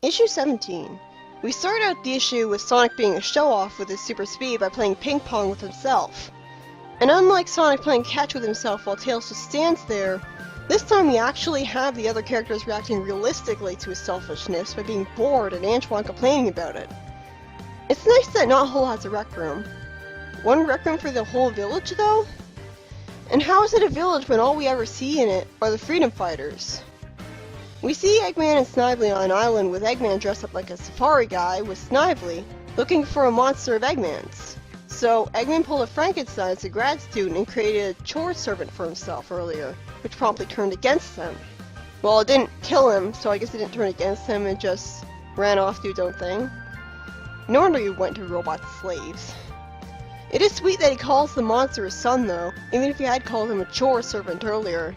Issue 17. We start out the issue with Sonic being a show-off with his super speed by playing ping pong with himself. And unlike Sonic playing catch with himself while Tails just stands there, this time we actually have the other characters reacting realistically to his selfishness by being bored and Antoine complaining about it. It's nice that not Whole has a rec room. One rec room for the whole village though? And how is it a village when all we ever see in it are the freedom fighters? We see Eggman and Snively on an island with Eggman dressed up like a safari guy with Snively, looking for a monster of Eggman's. So Eggman pulled a Frankenstein as a grad student and created a chore servant for himself earlier, which promptly turned against him. Well, it didn't kill him, so I guess it didn't turn against him and just ran off to do its own thing. No wonder you went to robot slaves. It is sweet that he calls the monster his son though, even if he had called him a chore servant earlier.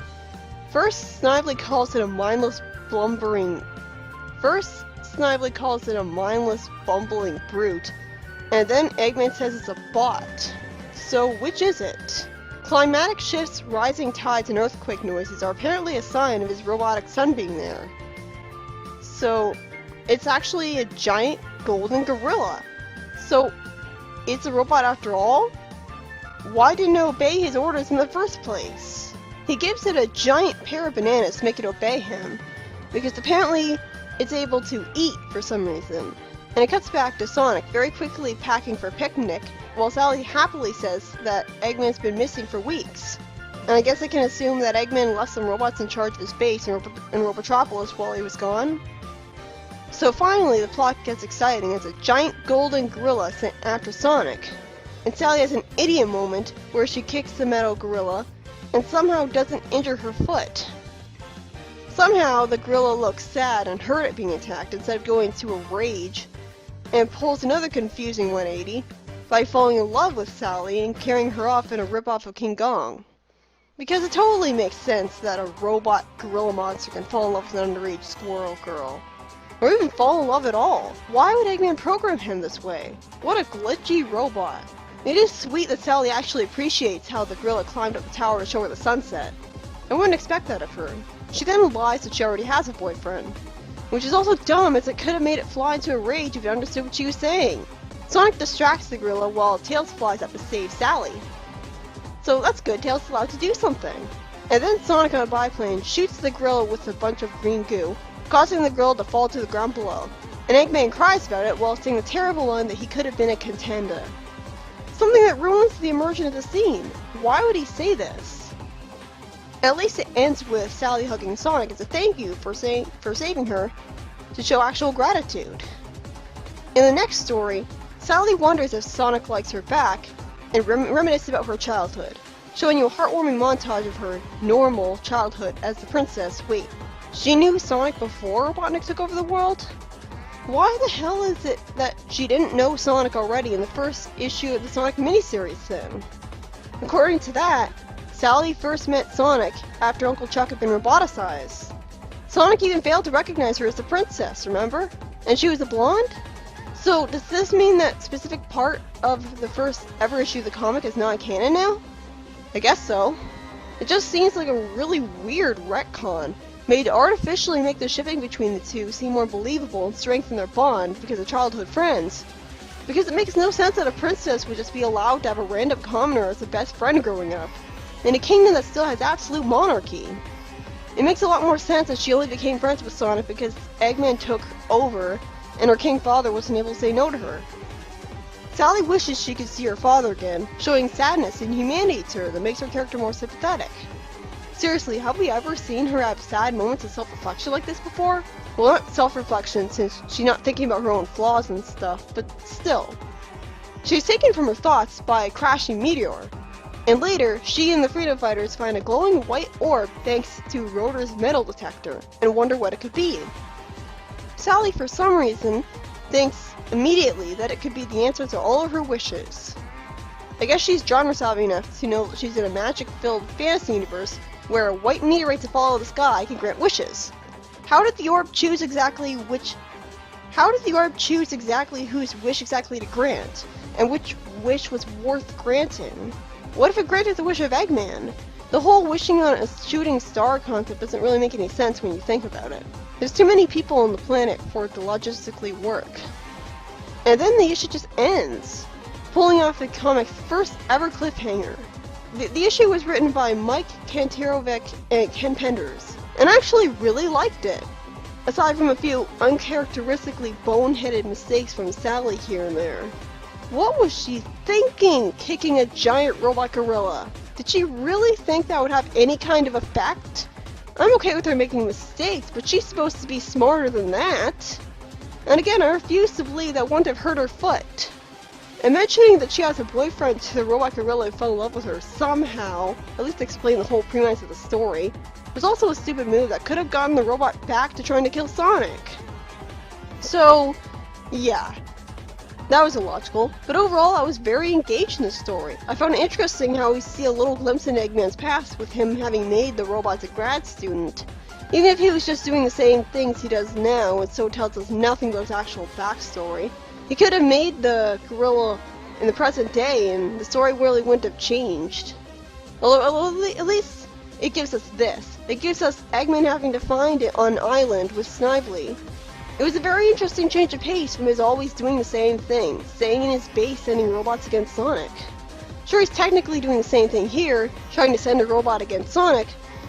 First, Snively calls it a mindless bumbling brute, and then Eggman says it's a bot. So which is it? Climatic shifts, rising tides, and earthquake noises are apparently a sign of his robotic son being there. So it's actually a giant golden gorilla. So it's a robot after all? Why didn't it obey his orders in the first place? He gives it a giant pair of bananas to make it obey him, because apparently it's able to eat for some reason. And it cuts back to Sonic very quickly packing for a picnic, while Sally happily says that Eggman's been missing for weeks. And I guess I can assume that Eggman left some robots in charge of his base in Robotropolis while he was gone. So finally the plot gets exciting as a giant golden gorilla sent after Sonic. And Sally has an idiot moment where she kicks the metal gorilla and somehow doesn't injure her foot. Somehow the gorilla looks sad and hurt at being attacked instead of going into a rage, and pulls another confusing 180 by falling in love with Sally and carrying her off in a ripoff of King Kong. Because it totally makes sense that a robot gorilla monster can fall in love with an underage squirrel girl. Or even fall in love at all. Why would Eggman program him this way? What a glitchy robot. It is sweet that Sally actually appreciates how the gorilla climbed up the tower to show her the sunset. I wouldn't expect that of her. She then lies that she already has a boyfriend. Which is also dumb, as it could have made it fly into a rage if it understood what she was saying. Sonic distracts the gorilla while Tails flies up to save Sally. So that's good, Tails is allowed to do something. And then Sonic on a biplane shoots the gorilla with a bunch of green goo, causing the gorilla to fall to the ground below. And Eggman cries about it while saying the terrible line that he could have been a contender. Something that ruins the immersion of the scene. Why would he say this? At least it ends with Sally hugging Sonic as a thank you for saving her, to show actual gratitude. In the next story, Sally wonders if Sonic likes her back, and reminisces about her childhood, showing you a heartwarming montage of her normal childhood as the princess. Wait, she knew Sonic before Robotnik took over the world? Why the hell is it that she didn't know Sonic already in the first issue of the Sonic miniseries then? According to that, Sally first met Sonic after Uncle Chuck had been roboticized. Sonic even failed to recognize her as the princess, remember? And she was a blonde? So does this mean that specific part of the first ever issue of the comic is not canon now? I guess so. It just seems like a really weird retcon, made to artificially make the shipping between the two seem more believable and strengthen their bond because of childhood friends. Because it makes no sense that a princess would just be allowed to have a random commoner as a best friend growing up, in a kingdom that still has absolute monarchy. It makes a lot more sense that she only became friends with Sonic because Eggman took over and her king father wasn't able to say no to her. Sally wishes she could see her father again, showing sadness and humanity to her that makes her character more sympathetic. Seriously, have we ever seen her have sad moments of self-reflection like this before? Well, not self-reflection since she's not thinking about her own flaws and stuff, but still. She's taken from her thoughts by a crashing meteor. And later, she and the freedom fighters find a glowing white orb thanks to Rotor's metal detector, and wonder what it could be. Sally, for some reason, thinks immediately that it could be the answer to all of her wishes. I guess she's genre savvy enough to know that she's in a magic-filled fantasy universe where a white meteorite to follow the sky can grant wishes. How did the orb choose exactly whose wish exactly to grant, and which wish was worth granting? What if it granted the wish of Eggman? The whole wishing on a shooting star concept doesn't really make any sense when you think about it. There's too many people on the planet for it to logistically work. And then the issue just ends, pulling off the comic's first ever cliffhanger. The issue was written by Mike Kantarovic and Ken Penders, and I actually really liked it. Aside from a few uncharacteristically boneheaded mistakes from Sally here and there. What was she thinking, kicking a giant robot gorilla? Did she really think that would have any kind of effect? I'm okay with her making mistakes, but she's supposed to be smarter than that. And again, I refuse to believe that wouldn't have hurt her foot. And mentioning that she has a boyfriend to the robot gorilla who fell in love with her somehow, at least to explain the whole premise of the story, was also a stupid move that could have gotten the robot back to trying to kill Sonic. So, yeah. That was illogical, but overall I was very engaged in the story. I found it interesting how we see a little glimpse in Eggman's past with him having made the robots a grad student. Even if he was just doing the same things he does now, and so tells us nothing about his actual backstory. He could have made the gorilla in the present day, and the story really wouldn't have changed. Although at least it gives us this. It gives us Eggman having to find it on an island with Snively. It was a very interesting change of pace from his always doing the same thing, staying in his base sending robots against Sonic. Sure, he's technically doing the same thing here, trying to send a robot against Sonic,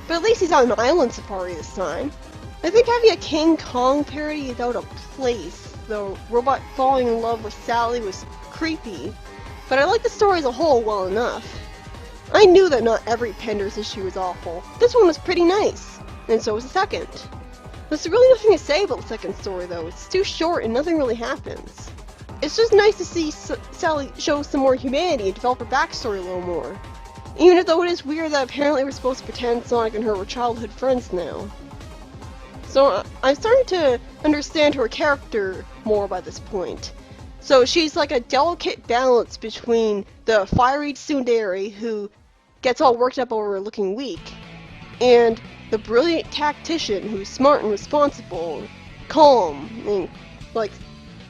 but at least he's on an island safari this time. I think having a King Kong parody is out of place. The robot falling in love with Sally was creepy, but I like the story as a whole well enough. I knew that not every Penders issue was awful. This one was pretty nice, and so was the second. There's really nothing to say about the second story though, it's too short and nothing really happens. It's just nice to see Sally show some more humanity and develop her backstory a little more. Even though it is weird that apparently we're supposed to pretend Sonic and her were childhood friends now. So I'm starting to understand her character more by this point. So she's like a delicate balance between the fiery tsundere who gets all worked up over looking weak, and the brilliant tactician who's smart and responsible, calm, and like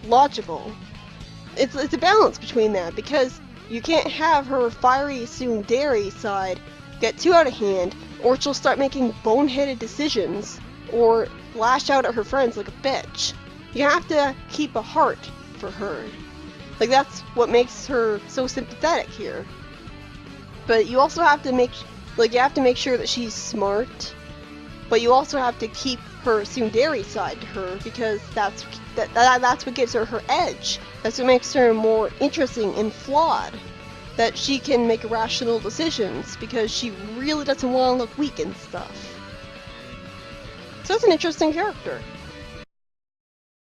logical. It's a balance between that, because you can't have her fiery tsundere side get too out of hand, or she'll start making boneheaded decisions, or lash out at her friends like a bitch. You have to keep a heart for her. Like, that's what makes her so sympathetic here. But you also have to make sure that she's smart, but you also have to keep her tsundere side to her, because that's what gives her her edge. That's what makes her more interesting and flawed. That she can make rational decisions, because she really doesn't want to look weak and stuff. So that's an interesting character.